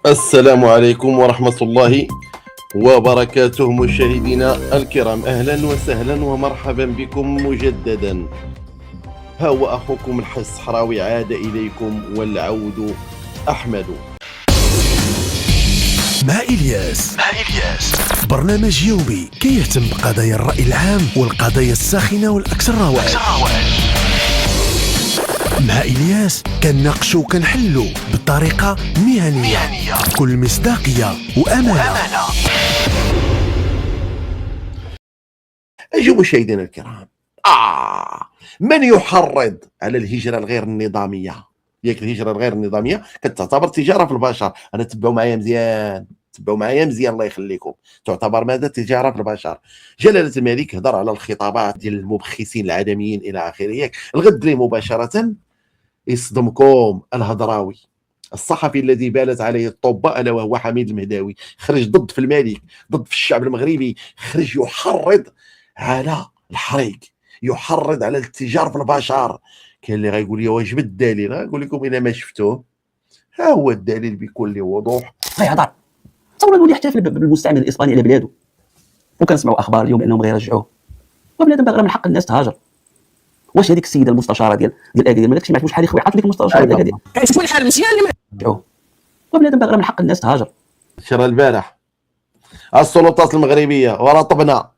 السلام عليكم ورحمة الله وبركاته مشاهدينا الكرام، أهلا وسهلا ومرحبا بكم مجددا. ها هو أخوكم الحي الصحراوي عاد إليكم والعود أحمد. مع إلياس برنامج يومي كيهتم بقضايا الرأي العام والقضايا الساخنة والأكثر رواج. مع إلياس كنناقشو وكنحلو بطريقة مهنية بكل مصداقية وأمانة. أيها مشاهدينا الكرام، من يحرض على الهجرة الغير النظامية؟ ياك الهجرة الغير النظامية كتعتبر تجارة في البشر. أنا تبعوا معايا مزيان، الله يخليكم. تعتبر ماذا؟ تجارة في البشر. جلالة الملك هضر على الخطابات ديال المبخسين العدميين إلى آخره. ياك الغد لي مباشرة يصدمكم الهضراوي الصحفي الذي بالت عليه الطب، الا وهو حميد المهداوي، خرج ضد في الملك، ضد في الشعب المغربي، خرج يحرض على الحريق، يحرض على الاتجار في البشر. كاين اللي غايقول لي واش بالدليل؟ غنقول لكم الا ما شفتوه، ها هو الدليل بكل وضوح. غيهضر تصور نولي يحتفل بالمستعمر الاسباني على بلاده، وكنسمعوا اخبار اليوم انهم غيرجعوه، وبنادم باغي من حق الناس تهاجر. واش هذيك السيده المستشاره ديال اكادير ما داكشي ما عرفوش شحال يخوي عطوا ديك المستشاره ديال اكادير كيشوفوا الحال مزيان اللي ما وبنادم باغي من حق الناس تهاجر. شرا البارح السلطات المغربيه ورا طبنا،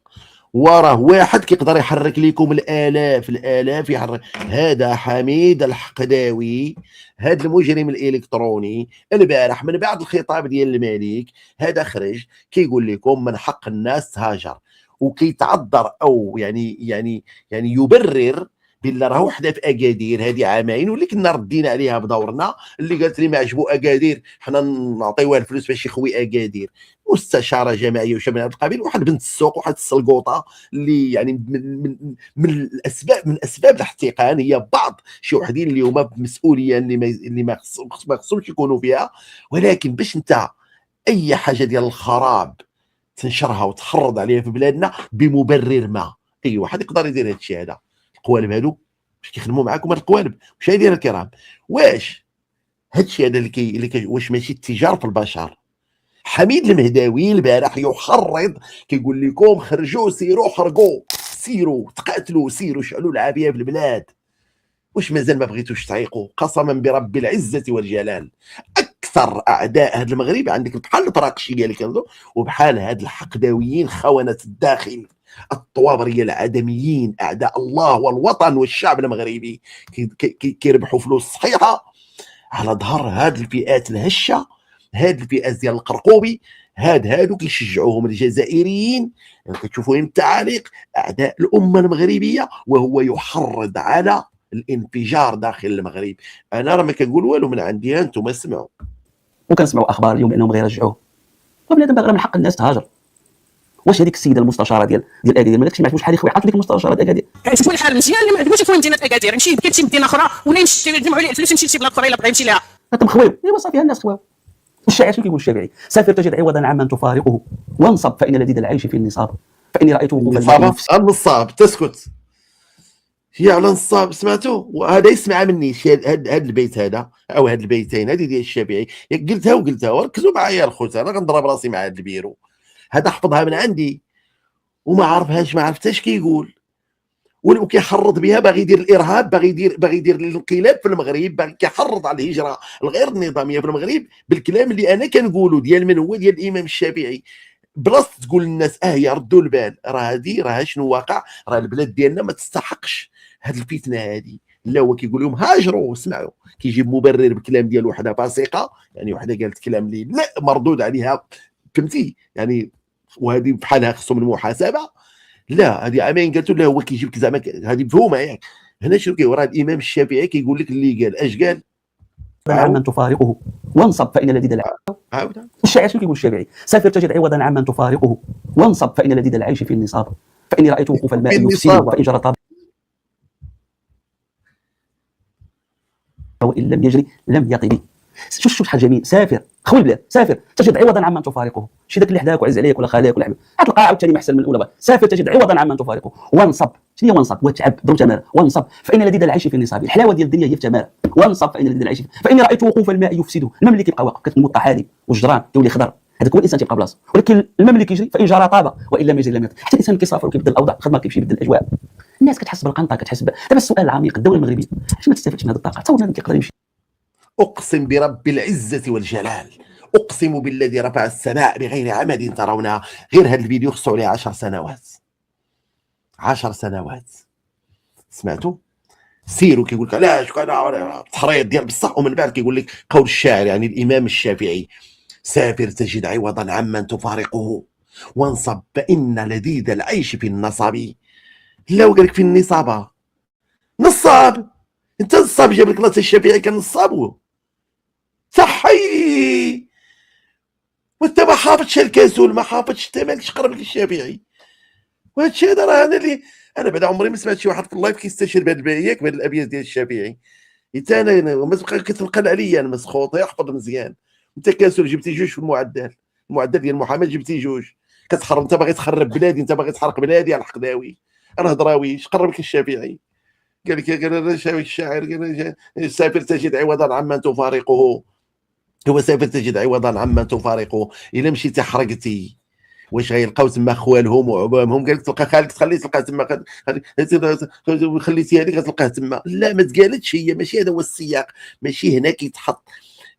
وراه واحد كيقدر يحرك لكم الالاف يحرك. هذا حميد الحقداوي، هذا المجرم الالكتروني، البارح من بعد الخطاب ديال الملك هذا خرج كيقول لكم من حق الناس تهاجر، وكيتعذر او يعني يبرر بلا راهو حدا في اكادير هذه عامين واللي كنا ردينا عليها بدورنا. اللي قالت لي ما عجبو اكادير حنا نعطيوها الفلوس باش يخوي اكادير. مستشاره جماعيه وشباب من هذا القبيل، واحد بنت السوق، واحد السلقوطه اللي يعني من اسباب الاحتقان هي بعض شي وحدين اللي هما بمسؤوليه اللي ما خصهمش يكونوا فيها. ولكن باش انت اي حاجه ديال الخراب تنشرها وتحرض عليها في بلادنا بمبرر ما، اي واحد يقدر يدير هذا الشيء. هذا القوالب هادو باش كيخدموا معاكم هاد القوالب. مشاهدينا الكرام، واش هادشي هذا واش ماشي التجار في البشر؟ حميد المهداوي البارح يحرض كيقول لكم خرجوا سيروا حرقوا، سيروا تقاتلوا، سيروا شعلوا العافيه في البلاد. واش مازال ما بغيتوش تعيقوا؟ قسما برب العزه والجلال اكثر اعداء هذا المغرب عندك بحال الطراقشيه اللي كانوا، وبحال هاد الحقداويين خونه الداخل الطوابريه العدميين اعداء الله والوطن والشعب المغربي، كيربحوا فلوس صحيحه على ظهر هاد الفئات الهشه، هاد الفئات ديال القرقوبي، هادو كيشجعوهم الجزائريين. يعني كتشوفوا التعاليق اعداء الامه المغربيه، وهو يحرض على الانفجار داخل المغرب. انا راه ما كنقول والو من عندي، انتم اسمعوا. وكنسمعوا اخبار اليوم انهم غيرجعوه، وبنادم باغي من حق الناس تهاجر. واش هذيك السيده المستشاره ديال اكادير ما داكشي ما عرفوش شحال يخوي عطوا ديك المستشاره ديال اكادير كيشوفوا الحال مزيان اللي ما عجبوش يكون مدينه اكادير، يمشي يبكي لشي مدينه اخرى ولا يمشي يجمعوا عليه الفلوس يمشي لشي بلاد اخرى الا بغى يمشي لها. انتم خواو ايوا صافي الناس خواو. الشاعر شنو كيقول الشافعي؟ سافر تجد عوضا عمن تفارقه وانصب فان لذيذ العيش في النصاب فاني رايت وقوف النصاب. تسكت هي على النصاب، سمعتوا؟ وهذا يسمع مني هذا البيت هذا او هاد البيتين هذه ديال الشافعي، قلتها وركزوا معايا الخوت. انا غنضرب راسي مع هذا البيرو هذا، حفظها من عندي وما عرفهاش، ما عرفتهاش كيقول، وكيحرض بها، باغي يدير الارهاب، باغي يدير الانقلاب في المغرب، باغي كيحرض على الهجره الغير النظاميه في المغرب بالكلام اللي انا كنقوله ديال من هو ديال الامام الشافعي. بلاصه تقول للناس هي ردوا البال، راه شنو واقع، راه البلاد ديالنا ما تستحقش هاد الفتنه هادي. لا هو كيقول لهم هاجروا. اسمعوا، كيجيب مبرر بكلام ديال وحده فاسقه، يعني وحده قالت كلام اللي لا مردود عليها، فهمتي يعني، وهذه بحالها خصهم المحاسبه. لا هذه عامين قالت له هو كيجيب لك زعما هذه مفهومه ياك. هنا شنو كيورا الامام الشافعي كيقول لك اللي قال اش قال؟ عمن تفارقه وانصب فان لذيذ العيش. الشاعر شنو كيقول الشافعي؟ سافر تجد عوضا عمن تفارقه وانصب فان لذيذ العيش في النصاب فاني رايت وقوف الماء يفسد وان جرى طاب وان لم يجري لم يقل. شوف شحال جميل. سافر خوي البلاد، سافر تجد عوضا عمن تفارقه. شي داك اللي حداك وعز عليك ولا خالك ولا حبيب غتلقى عاوتاني محسن من الاولى. سافر تجد عوضا عمن تفارقه وانصب شنو هي ونصب؟ وتعب ضرب تماره ونصب فان لذيذ العيش في النصاب. الحلاوه ديال الدنيا هي في تماره. ونصب فان لذيذ العيش فاني رايت وقوف الماء يفسده. الماء ملي كيبقى واقف كتنمو الطحالب والجدران كيولي خضر، هذاك هو الانسان تيبقى بلاصه. ولكن الماء ملي كيجري فان جرى طاب وان لم يجري لم يطب. حتى الانسان كيسافر وكيبدل الاوضاع، الخدمه كيمشي يبدل الاجواء، الناس كتحس بالقنطه كتحس دابا السؤال العميق، الدوله المغربيه علاش ما تستافدش من هذه الطاقه؟ حتى هو بنادم كيقدر يمشي. أقسم برب العزة والجلال، أقسم بالذي رفع السماء بغير عمد ترونها. غير هذا الفيديو خصو عليه 10 سنوات، 10 سنوات. سمعتوا؟ سيروا كيقول لك علاش كان تحريض ديال بصح، ومن بعد كيقول لك قول الشاعر يعني الإمام الشافعي: سافر تجد عوضا عمن تفارقه، وانصب فإن لذيذ العيش في النصب. لا وقال لك في النصابة نصاب، انت نصاب جاب لك ناس الشافعي كان نصابو صحي، وانت ما حافظش الكاسول، ما حافظش، انت مالكش قرب لك الشافعي. وهذا الشيء هذا راه انا بعد عمري ما سمعت شي واحد في اللايف كيستشير بهذا البياك بهذه الابيات ديال الشافعي. انت انا ما تبقى كتنقل عليا انا مسخوط، يحفظ مزيان. انت كاسول جبتي جوج في المعدل ديال المحاماه، جبتي جوج كتخرب، انت باغي تخرب بلادي، انت باغي تحرق بلادي على الحقداوي. انا هضراوي اش قرب لك الشافعي؟ قال لك الشاعر قال سافر تجد عوضا عمن تفارقه، هو سافر تجد عوضا عمن تفارقه. الا مشيتي حرقتي واش غيلقاو تما خوالهم وعبامهم؟ قال لك تلقى خالك تخليه تلقاه تما، خليتيها لك غتلقاه تما. لا ما تقالتش هي، ماشي هذا هو السياق، ماشي هنا كيتحط،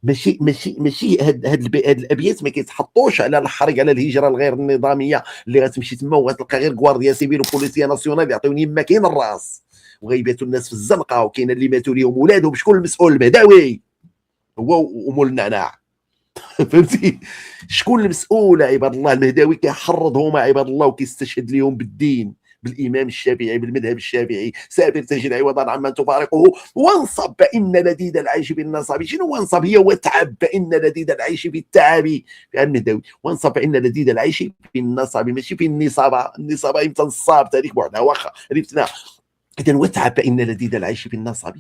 ماشي هاد الابيات ما كيتحطوش على الحرق، على الهجره الغير النظاميه اللي غتمشي تما وغتلقى غير غوارديا سيفيل وبوليسيه ناسيونال يعطيوني ما كاين الراس، وغيباتوا الناس في الزنقه، وكاين اللي ماتوا ليهم ولادهم. شكون المسؤول؟ البهداوي هو ومول النعناع. فهمتي؟ شكون المسؤول؟ عباد الله المهداوي كيحرضهم عباد الله وكيستشهد لهم بالدين، بالامام الشافعي، بالمذهب الشافعي. سافر تجد عوضا عمن تفارقه، وانصب فان لذيذ العيش بالنصب. شنو وانصب؟ هي وتعب، فان لذيذ العيش بالتعب. في المهداوي وانصب فان لذيذ العيش في النصب، ماشي في النصابه. النصابه امتى نصاب تاريخ بوحدها واخا عرفتنا. اذا وتعب فان لذيذ العيش في النصب.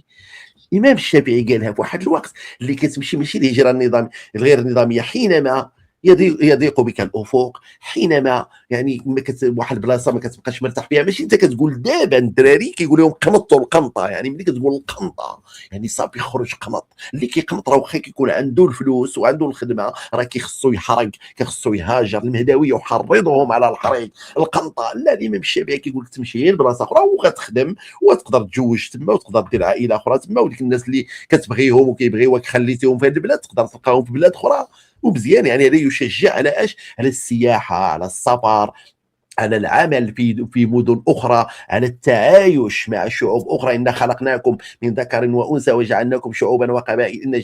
الامام الشافعي قالها في واحد الوقت اللي كتمشي ماشي الهجره النظام الغير نظاميه، حينما يضيق بك الافق، حينما يعني واحد البلاصه ما كتبقاش مرتاح فيها. ماشي انت كتقول دابا الدراري كيقول لهم قنطوا القنطه، يعني ملي كتقول القنطه يعني صافي يخرج قنط. اللي كيقنط راه واخا كيكون عنده الفلوس وعنده الخدمه راه كيخصو يحرق، كيخصو يهاجر. المهداوي يحرضهم على الحريق. القنطه لا، الامام الشافعي كيقول لك تمشي لبلاصه اخرى وغتخدم وتقدر تجوج تما وتقدر دير عائله اخرى تما، وديك الناس اللي كتبغيهم وكيبغيوك خليتيهم في هذه البلاد تقدر تلقاهم في بلاد اخرى. ومزيان يعني هذا يشجع على اش؟ على السياحه، على السفر، على العمل في مدن اخرى، على التعايش مع شعوب اخرى. ان خلقناكم من ذكر وانثى وجعلناكم شعوبا وقبائل،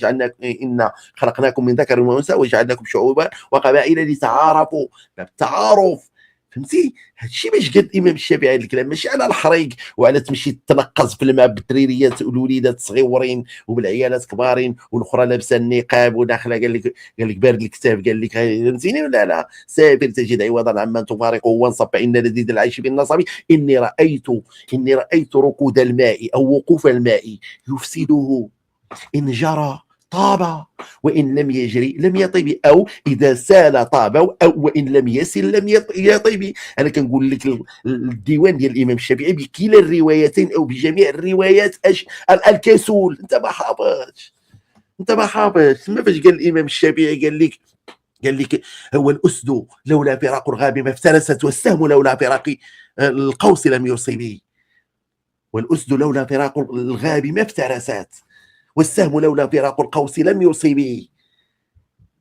ان خلقناكم من ذكر وانثى وجعلناكم شعوبا وقبائل لتعارفوا. التعارف فهمتي؟ هادشي باش قال الامام الشافعي هذا الكلام، ماشي على الحريق وعلى تمشي تنقز في الماء بالتريريات والوليدات صغيورين وبالعيالات كبارين والاخرى لابسه النقاب وداخله قال لك بارد الكتاب، قال لك فهمتيني ولا لا؟ سافر تجد عوضا عمن تفارقه، وانصب فان لذيذ العيش بالنصب. اني رايت ركود الماء او وقوف الماء يفسده، ان جرى طاب وإن لم يجري لم يطب، أو إذا سال طاب أو وإن لم يسل لم يطب. أنا كنقول لك الديوان ديال الإمام الشافعي بكلا الروايتين أو بجميع الروايات الكسول. أنت ما حافظش ما فاش قال الإمام الشافعي قال لك هو الأسد لولا فراق الغاب ما افترست، والسهم لولا فراق القوس لم يصب. والأسد لولا فراق الغاب ما افترست، والسهم لولا فراق القوس لم يصب.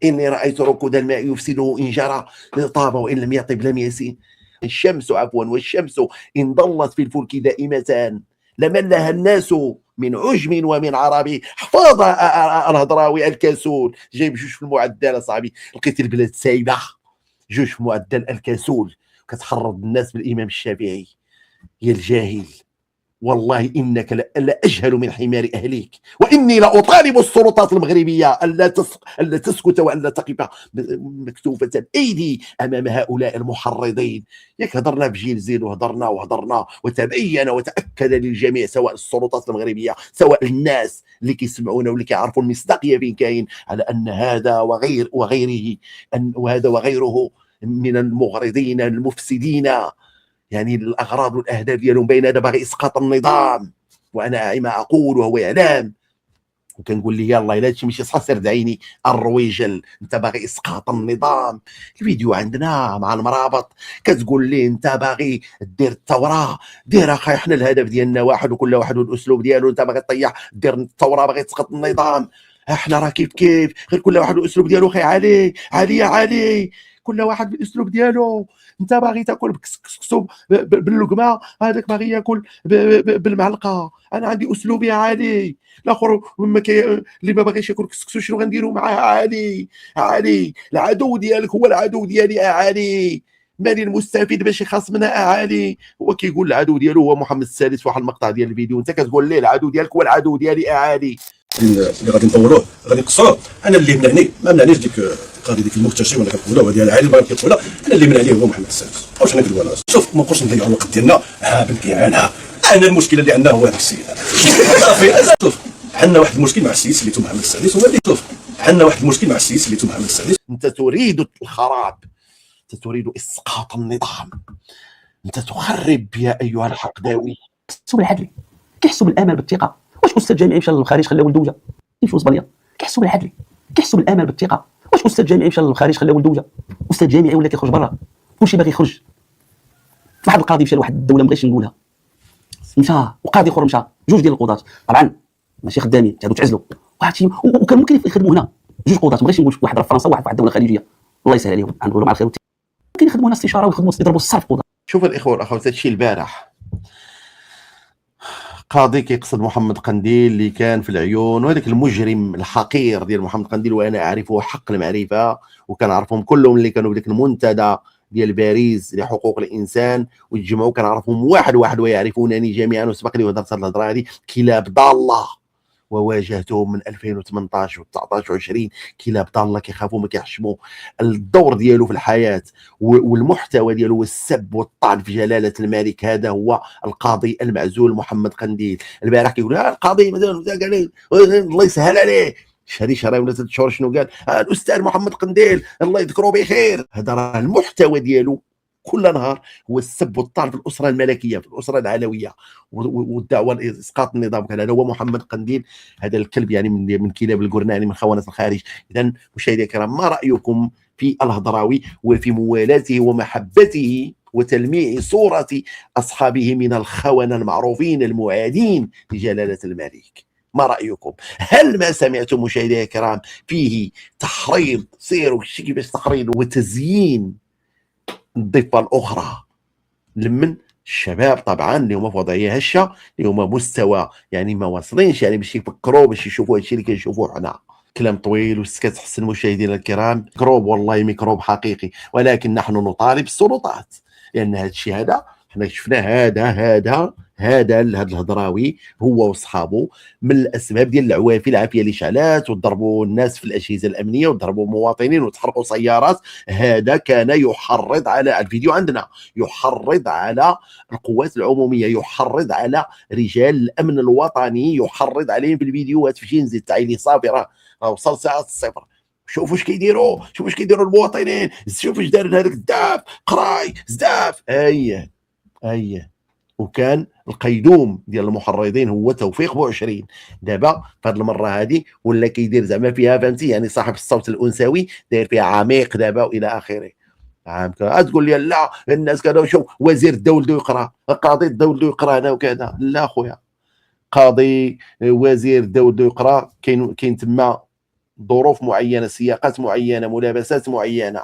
إني رأيت ركود الماء يفسده، إن جرى طاب وإن لم يطب لم يسين. الشمس عفوا، والشمس إن ضلت في الفلك دائمة لملها الناس من عجم ومن عربي. حفاظ الهضراوي الكسول جايب جوج في المعدل اصاحبي، لقيت البلاد سايبه جوج في معدل الكسول كتحرض الناس بالامام الشافعي. يا الجاهل والله انك لاجهل من حمار اهليك، واني لاطالب السلطات المغربيه الا تسكت والا تقف مكتوفه الايدي امام هؤلاء المحرضين. ياك هضرنا بجيل زيد وهضرنا وتبين وتاكد للجميع، سواء السلطات المغربيه سواء الناس اللي كيسمعونا واللي كيعرفوا المصداقيه فين كاين، على ان هذا وغيره وهذا وغيره من المغرضين المفسدين يعني الاغراض والاهداف ديالهم باينه. هذا باغي اسقاط النظام وانا اعي ما اقول وهو يعلم، وكنقول ليه يلاه الا هادشي ماشي صح سير دعيني الرويجل، انت باغي اسقاط النظام. الفيديو عندنا مع المرابط، كتقول ليه انت باغي دير الثوره، دير اخاي حنا الهدف ديالنا واحد وكل واحد والاسلوب ديالو. انت باغي تطيح دير الثوره، باغي تسقط النظام، احنا راه كيف غير كل واحد والاسلوب ديالو. خي علي يا علي، كل واحد بالاسلوب ديالو. انت باغي تاكل بكسكسو باللقمه، هذاك باغي ياكل بالمعلقه. انا عندي اسلوبي يا علي. الاخر اللي ما باغيش ياكل كسكسو شنو غنديروا معاه؟ علي العدو ديالك هو العدو ديالي علي. ماني المستفيد باش يخاصمنا علي. هو كيقول العدو ديالو هو محمد السادس في واحد المقطع ديال الفيديو، انت كتقول ليه العدو ديالك هو العدو ديالي علي. اللي غادي نطوروه غادي نقصروه. انا اللي منعني ما منعنيش ديك القضيه ديك المغتشم ولا كنقولوا ديال العالي باغي كيقولها، انا اللي منعني هو محمد السادس. واش نقولوا انا؟ شوف ما نبقاوش نضيعوا الوقت ديالنا بالكيعانه. انا المشكله اللي عندنا هو هذا السيد صافي. شوف حنا واحد المشكل مع السيد سميتو محمد السادس، هو اللي شوف حنا واحد المشكل مع السيد سميتو محمد السادس. انت تريد الخراب، انت تريد اسقاط النظام، انت تخرب يا ايها الحقداوي. كيحسوا بالعدل، كيحسوا بالامان بالثقه. واش استاذ جامعي مشى للخارج خلى ولده جا يمشي لاسبانيا؟ كيحسوا بالعدل، كيحسوا بالامان بالثقه. واش استاذ جامعي مشى للخارج خلى ولده جا؟ استاذ جامعي ولا كيخرج برا، كلشي باغي يخرج. واحد القاضي مشى لواحد الدوله، ما بغيتش نقولها، مشى وقاضي اخر مشى، جوج ديال القضاة طبعا ماشي خدامين، هادو تعزلوا. واحد شي وكان ممكن يخدموا هنا جوج قضاة، ما بغيتش نقول واحد راه في فرنسا وواحد في الدوله الخليجيه، الله يسهل عليهم، نقولوا مع الخير. ممكن يخدموا هنا استشاره ويخدموا يضربوا الصرف قضاة. شوف الاخوه والاخوات، هادشي البارح قاضي كيقصد محمد قنديل اللي كان في العيون، وهذاك المجرم الحقير ديال محمد قنديل، وانا اعرفه حق المعرفه، وكنعرفهم كلهم اللي كانوا بديك المنتدى ديال باريس لحقوق الانسان ويتجمعوا، كنعرفهم واحد ويعرفونني جميعا، وسبق لي وهضرت هذه الهضره هذه. كلاب ضاله، وواجهتهم من 2018 و19 و20. كلاب ضاله كيخافوا ما كيحشموا. الدور ديالو في الحياه والمحتوى ديالو هو السب والطعن في جلاله الملك. هذا هو القاضي المعزول محمد قنديل. البارح كيقول القاضي مثلا الله يسهل عليه، شهرين ولا 3 شهور شنو قال؟ الاستاذ محمد قنديل الله يذكره بخير. هذا راه المحتوى ديالو كل نهار هو السب والطعن في الاسره الملكيه، في الاسره العلويه، والدعوه لاسقاط النظام. كان هذا هو محمد قنديل، هذا الكلب يعني من كلاب القرناني، يعني من خونه الخارج. اذا مشاهدينا الكرام، ما رايكم في الهضراوي وفي موالاته ومحبته وتلميع صوره اصحابه من الخونه المعروفين المعادين لجلاله الملك؟ ما رايكم؟ هل ما سمعتم مشاهدينا الكرام فيه تحريض؟ سيروا شي كيفاش تحريض وتزيين الضفه الاخرى لمن الشباب طبعا اللي هما في وضعيه هشه، اللي هما مستوى يعني ما واصلينش يعني باش يفكروا باش يشوفوا هادشي اللي كنشوفوه حنا. كلام طويل والسكات حسن مشاهدينا الكرام، ميكروب والله ميكروب حقيقي، ولكن نحن نطالب السلطات لان هادشي هذا حنا شفناه. هذا الهضراوي هو وصحابه من الاسباب ديال العوافي العافيه اللي شعلات وضربوا الناس في الاجهزه الامنيه وضربوا مواطنين وتحرقوا سيارات. هذا كان يحرض على الفيديو عندنا، يحرض على القوات العموميه، يحرض على رجال الامن الوطني، يحرض عليهم في الفيديوهات. فشي نزيد تعيلي صافي راه وصل ساعه الصفر. شوفوا اش كيديروا، شوفوا اش كيديروا المواطنين، شوفوا اش دار هذاك الداف قراي زداف. ايه وكان القيدوم ديال المحرضين هو توفيق بوعشرين. دابا في هذه المره هذه ولا كيدير زعما فيها فهمتي يعني صاحب الصوت الانثوي داير فيها عميق دابا والى اخره. تقول لي لا الناس كانوا شوف وزير الدول بده يقرا، قاضي الدول بده يقرا هنا وكذا. لا خويا، قاضي وزير الدول بده يقرا، كاين تما ظروف معينه، سياقات معينه، ملابسات معينه.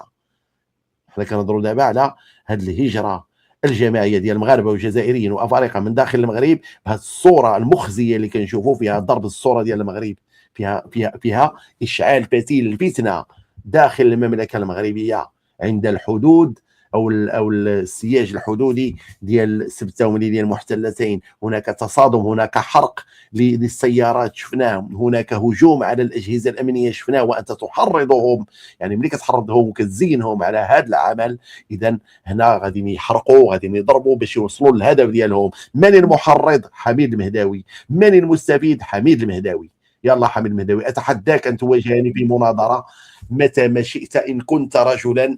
حنا كنهضروا دابا على هذه الهجره الجماعيه ديال المغاربه والجزائريين وافارقه من داخل المغرب بهذه الصوره المخزيه اللي كنشوفوا فيها ضرب الصوره ديال المغرب، فيها اشعال فتيل الفتنه داخل المملكه المغربيه عند الحدود او السياج الحدودي ديال 6 ديال المحتلتين. هناك تصادم، هناك حرق للسيارات شفناه، هناك هجوم على الاجهزه الامنيه شفناه، وانت تحرضهم يعني ملي كتحرضهم وكتزينهم على هذا العمل. اذا هنا غادي يحرقوا، غادي يضربوا باش يوصلوا للهدف ديالهم. من المحرض؟ حميد المهداوي. من المستفيد؟ حميد المهداوي. يلا حميد المهداوي، اتحداك ان تواجهني في مناظره متى ما شئت ان كنت رجلا.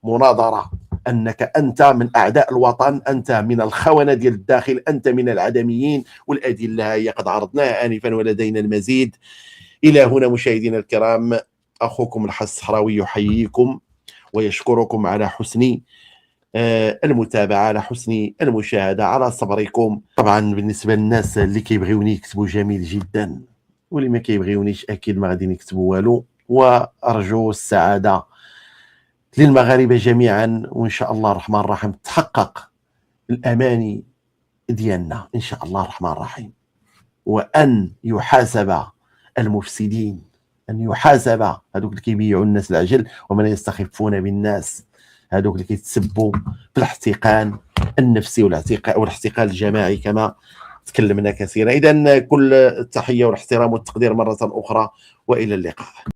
مناظره انك انت من اعداء الوطن، انت من الخونه ديال الداخل، انت من العدميين، والادله هي قد عرضناها انفا ولدينا المزيد. الى هنا مشاهدينا الكرام، اخوكم الحس الصحراوي يحييكم ويشكركم على حسن المتابعه، على حسن المشاهده، على صبركم. طبعا بالنسبه للناس اللي كيبغيوني يكتبوا جميل جدا، واللي ما كيبغيونيش اكيد ما غادي يكتبوا والو. وارجو السعاده للمغاربه جميعا، وان شاء الله الرحمن الرحيم تحقق الاماني ديالنا ان شاء الله الرحمن الرحيم، وان يحاسب المفسدين، ان يحاسب هذوك اللي كيبيعوا الناس العجل ومن يستخفون بالناس، هذوك اللي كيتسبوا في الاحتقان النفسي والاحتقان الجماعي كما تكلمنا كثيرا. اذا كل التحيه والاحترام والتقدير مره اخرى، والى اللقاء.